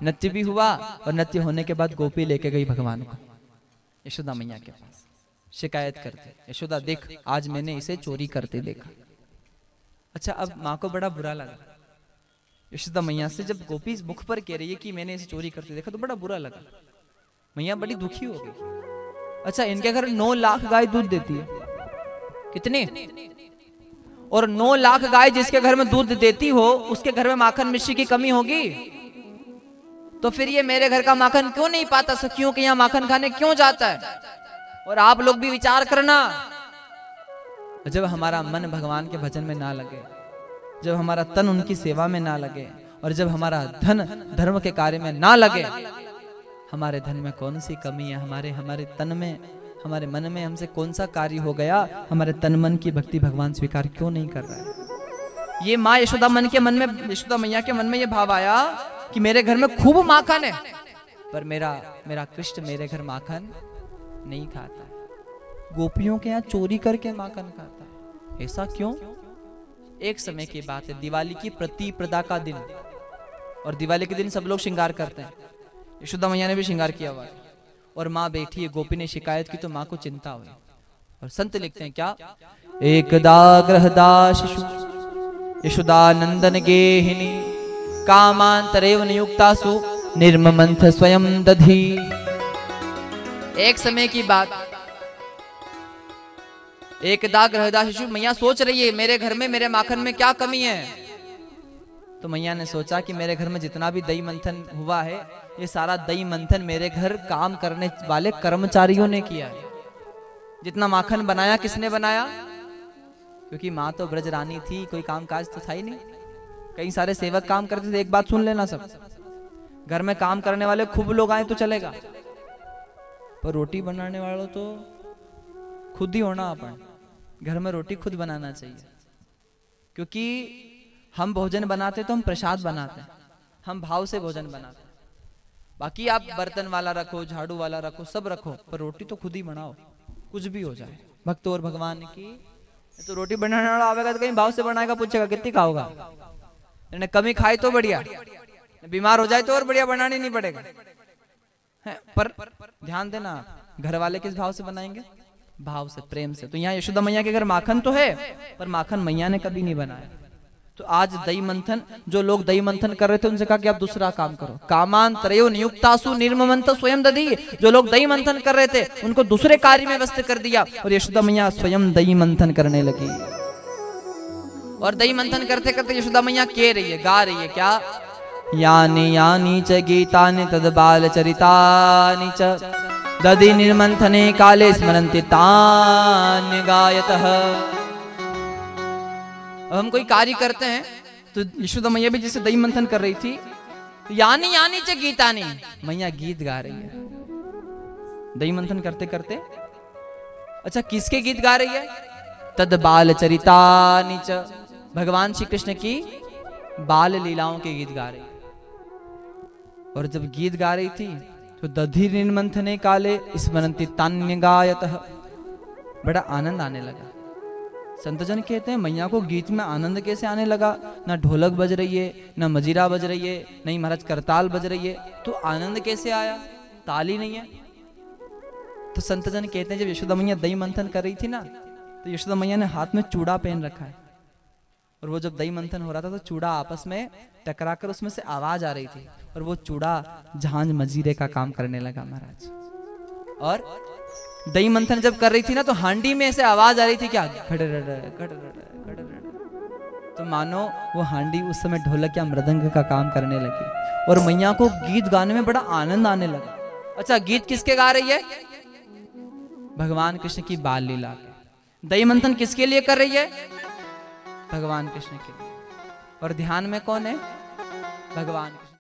नृत्य भी हुआ और नृत्य होने के बाद गोपी लेके गई भगवान को यशोदा मैया के पास, शिकायत करते, यशोदा देख आज मैंने इसे चोरी करते देखा। अच्छा, अब माँ को बड़ा बुरा लगा यशोदा मैया से, जब गोपी मुख पर कह रही है कि मैंने इसे चोरी करते देखा तो बड़ा बुरा लगा, मैया बड़ी दुखी हो गई। अच्छा, इनके घर 9 लाख गाय दूध देती है, कितने? और 9 लाख गाय जिसके घर में दूध देती हो उसके घर में माखन मिश्री की कमी होगी? तो फिर ये मेरे घर का माखन क्यों नहीं पाता? सखियों के यहाँ माखन खाने क्यों जाता है? और आप लोग भी विचार करना, जब हमारा मन भगवान के भजन में ना लगे, जब हमारा तन उनकी सेवा में ना लगे, और जब हमारा धन धर्म के कार्य में ना लगे, हमारे धन में कौन सी कमी है? हमारे तन में, हमारे मन में हमसे कौन सा कार्य हो गया? हमारे तन मन की भक्ति भगवान स्वीकार क्यों नहीं कर रहा है? ये माँ यशोदा यशोदा मैया के मन में ये भाव आया कि मेरे घर में खूब माखन है, पर मेरा कृष्ण मेरे घर माखन नहीं खाता है, गोपियों के यहाँ चोरी करके माखन खाता है। ऐसा क्यों? एक समय की बात है, दिवाली की प्रतिपदा का दिन, और दिवाली के दिन सब लोग श्रृंगार करते हैं, यशोदा मैया ने भी श्रृंगार किया हुआ है, और माँ बैठी है, गोपी ने शिकायत की तो माँ को चिंता हुई, और संत लिखते हैं क्या? एकदा गृहदा शिशु यशोदानंदन गेहिनी कामांतरेव नियुक्तासु निर्ममंथ स्वयं दधी। एक समय की बात, एकदा गृहदा शिशु, मैया सोच रही है मेरे घर में मेरे माखन में क्या कमी है? तो मैया ने सोचा कि मेरे घर में जितना भी दही मंथन हुआ है, ये सारा दही मंथन मेरे घर काम करने वाले कर्मचारियों ने किया है। जितना माखन बनाया किसने बनाया? क्योंकि माँ तो ब्रज रानी थी, कोई काम काज तो था ही नहीं, कई सारे सेवक काम करते थे। एक बात सुन लेना, सब घर में काम करने वाले खूब लोग आए तो चलेगा, पर रोटी बनाने वालों तो खुद ही होना। अपन घर में रोटी खुद बनाना चाहिए, क्योंकि हम भोजन बनाते तो हम प्रसाद बनाते हैं, हम भाव से भोजन बनाते हैं। बाकी आप बर्तन वाला रखो, झाड़ू वाला रखो, सब रखो, पर रोटी तो खुद ही बनाओ, कुछ भी हो जाए। भक्त और भगवान की तो रोटी बनाने वाला आवेगा तो कहीं भाव से बनाएगा, पूछेगा कितनी खाओगा, कमी खाए तो बढ़िया, बीमार हो जाए तो और बढ़िया, बनाने नहीं पड़ेगा। पर ध्यान देना, घर वाले किस भाव से बनाएंगे? भाव से, प्रेम से। तो यहाँ यशोदा मैया के घर माखन तो है, पर माखन मैया ने कभी नहीं बनाया। तो आज दही मंथन, जो लोग दही मंथन कर रहे थे उनसे कहा कि आप दूसरा काम करो। कामांतरेव नियुक्तासु निर्ममंथ स्वयं दधी, जो लोग दही मंथन कर रहे थे उनको दूसरे कार्य में व्यस्त कर दिया, और यशोदा मैया स्वयं दही मंथन करने लगी। और दही मंथन करते करते यशोदा मैया कह रही है, गा रही है क्या? यानी यानी च गीतानि तद बाल चरितानि च दधि निर्मंथने काले स्मरन्ति तान्य गायतः। हम कोई कार्य करते हैं तो यशोदा मैया भी जैसे दही मंथन कर रही थी, यानी यानी च गीतानि, मैया गीत गा रही है दही मंथन करते करते। अच्छा, किसके गीत गा रही है? तद बाल चरितानि च, भगवान श्री कृष्ण की बाल लीलाओं के गीत गा रही है। और जब गीत गा रही थी तो दधि निर्मंथने काले स्मरन्ति तान्य गायतः, बड़ा आनंद आने लगा। संतजन कहते हैं मैया को गीत में आनंद कैसे आने लगा? ना ढोलक बज रही है, ना मजीरा बज रही है, नहीं महाराज करताल बज रही है, तो आनंद कैसे आया? ताल ही नहीं है। तो संतजन कहते हैं जब यशोदा मैया दही मंथन कर रही थी ना, तो यशोदा मैया ने हाथ में चूड़ा पहन रखा है, और वो जब दही मंथन हो रहा था तो चूड़ा आपस में टकराकर उसमें से आवाज आ रही थी, और वो चूड़ा झांझ मजीरे का काम करने लगा महाराज। और दही मंथन जब कर रही थी ना तो हांडी में ऐसे आवाज आ रही थी क्या? तो मानो वो हांडी उस समय ढोलक या मृदंग का काम करने लगी, और मैया को गीत गाने में बड़ा आनंद आने लगा। अच्छा, गीत किसके गा रही है? भगवान कृष्ण की बाल लीला के। दही मंथन किसके लिए कर रही है? भगवान कृष्ण के लिए। और ध्यान में कौन है? भगवान कृष्ण।